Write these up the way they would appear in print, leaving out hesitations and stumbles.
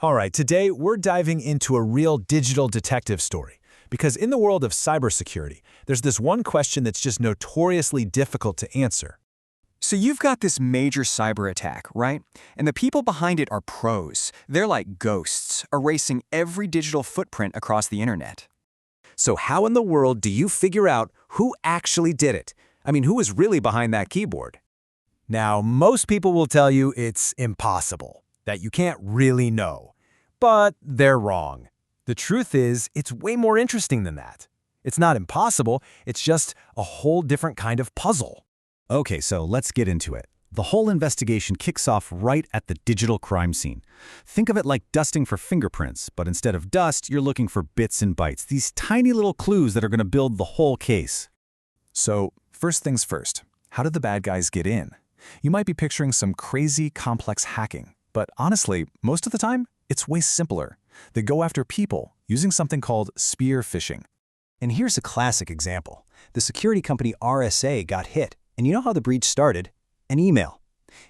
All right, today we're diving into a real digital detective story. Because in the world of cybersecurity, there's this one question that's just notoriously difficult to answer. So you've got this major cyber attack, right? And the people behind it are pros. They're like ghosts, erasing every digital footprint across the internet. So how in the world do you figure out who actually did it? I mean, who is really behind that keyboard? Now, most people will tell you it's impossible, that you can't really know. But they're wrong. The truth is, it's way more interesting than that. It's not impossible, it's just a whole different kind of puzzle. Okay, so let's get into it. The whole investigation kicks off right at the digital crime scene. Think of it like dusting for fingerprints, but instead of dust, you're looking for bits and bytes, these tiny little clues that are going to build the whole case. So, first things first, how did the bad guys get in? You might be picturing some crazy, complex hacking, but honestly, most of the time, it's way simpler. They go after people using something called spear phishing. And here's a classic example. The security company RSA got hit, and you know how the breach started? An email.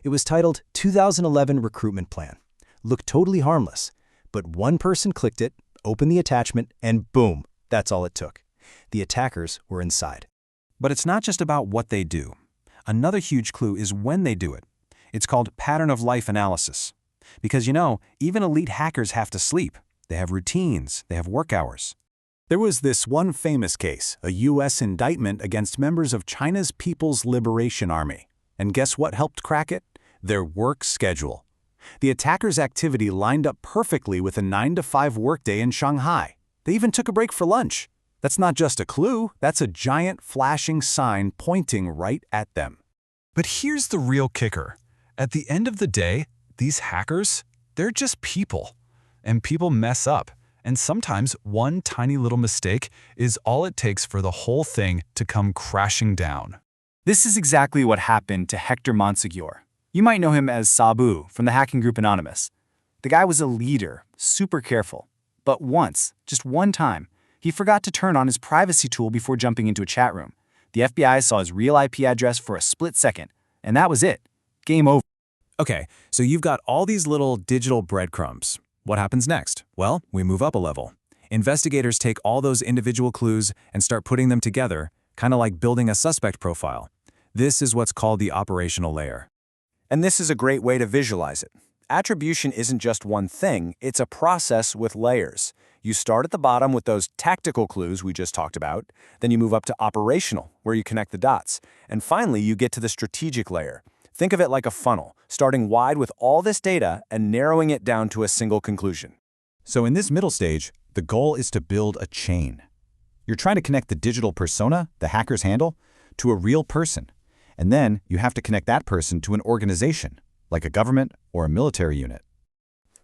It was titled 2011 Recruitment Plan. Looked totally harmless, but one person clicked it, opened the attachment, and boom, that's all it took. The attackers were inside. But it's not just about what they do. Another huge clue is when they do it. It's called pattern of life analysis. Because even elite hackers have to sleep. They have routines, they have work hours. There was this one famous case, a U.S. indictment against members of China's People's Liberation Army. And guess what helped crack it? Their work schedule. The attackers' activity lined up perfectly with a 9-to-5 workday in Shanghai. They even took a break for lunch. That's not just a clue, that's a giant flashing sign pointing right at them. But here's the real kicker. At the end of the day, these hackers, they're just people. And people mess up. And sometimes one tiny little mistake is all it takes for the whole thing to come crashing down. This is exactly what happened to Hector Monsegur. You might know him as Sabu from the hacking group Anonymous. The guy was a leader, super careful. But once, just one time, he forgot to turn on his privacy tool before jumping into a chat room. The FBI saw his real IP address for a split second, and that was it. Game over. Okay, so you've got all these little digital breadcrumbs. What happens next? Well, we move up a level. Investigators take all those individual clues and start putting them together, kind of like building a suspect profile. This is what's called the operational layer. And this is a great way to visualize it. Attribution isn't just one thing, it's a process with layers. You start at the bottom with those tactical clues we just talked about, then you move up to operational, where you connect the dots, and finally you get to the strategic layer. Think of it like a funnel, starting wide with all this data and narrowing it down to a single conclusion. So in this middle stage, the goal is to build a chain. You're trying to connect the digital persona, the hacker's handle, to a real person. And then you have to connect that person to an organization, like a government or a military unit.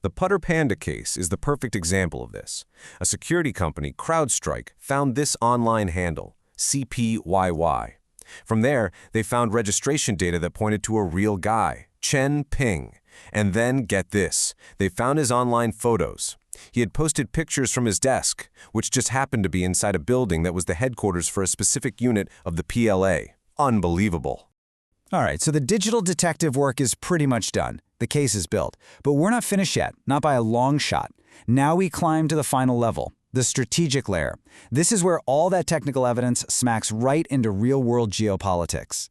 The Putter Panda case is the perfect example of this. A security company, CrowdStrike, found this online handle, CPYY. From there, they found registration data that pointed to a real guy, Chen Ping. And then, get this, they found his online photos. He had posted pictures from his desk, which just happened to be inside a building that was the headquarters for a specific unit of the PLA. Unbelievable. All right, so the digital detective work is pretty much done. The case is built. But we're not finished yet, not by a long shot. Now we climb to the final level, the strategic layer. This is where all that technical evidence smacks right into real-world geopolitics.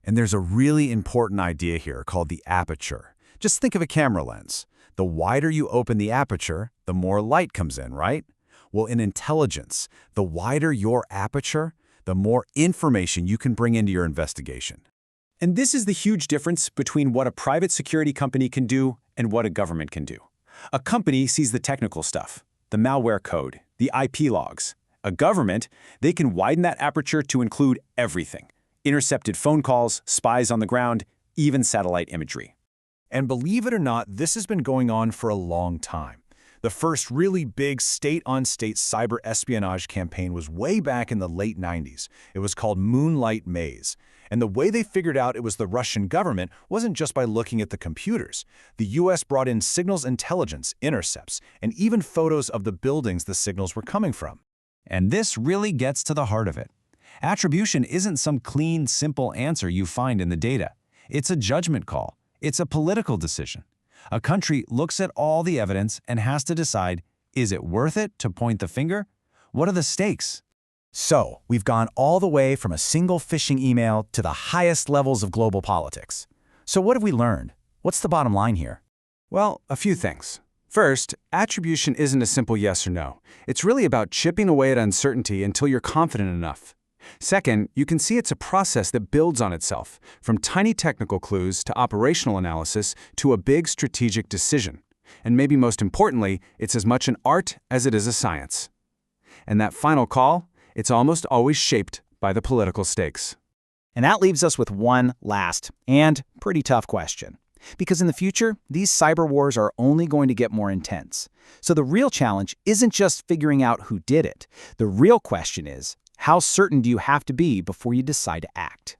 And there's a really important idea here called the aperture. Just think of a camera lens. The wider you open the aperture, the more light comes in, right? Well, in intelligence, the wider your aperture, the more information you can bring into your investigation. And this is the huge difference between what a private security company can do and what a government can do. A company sees the technical stuff, the malware code, the IP logs. A government, they can widen that aperture to include everything. Intercepted phone calls, spies on the ground, even satellite imagery. And believe it or not, this has been going on for a long time. The first really big state-on-state cyber espionage campaign was way back in the late 90s. It was called Moonlight Maze. And the way they figured out it was the Russian government wasn't just by looking at the computers. The US brought in signals intelligence, intercepts, and even photos of the buildings the signals were coming from. And this really gets to the heart of it. Attribution isn't some clean, simple answer you find in the data. It's a judgment call. It's a political decision. A country looks at all the evidence and has to decide, is it worth it to point the finger? What are the stakes? So, we've gone all the way from a single phishing email to the highest levels of global politics. So what have we learned? What's the bottom line here? Well, a few things. First, attribution isn't a simple yes or no. It's really about chipping away at uncertainty until you're confident enough. Second, you can see it's a process that builds on itself, from tiny technical clues to operational analysis to a big strategic decision. And maybe most importantly, it's as much an art as it is a science. And that final call, it's almost always shaped by the political stakes. And that leaves us with one last and pretty tough question. Because in the future, these cyber wars are only going to get more intense. So the real challenge isn't just figuring out who did it. The real question is, how certain do you have to be before you decide to act?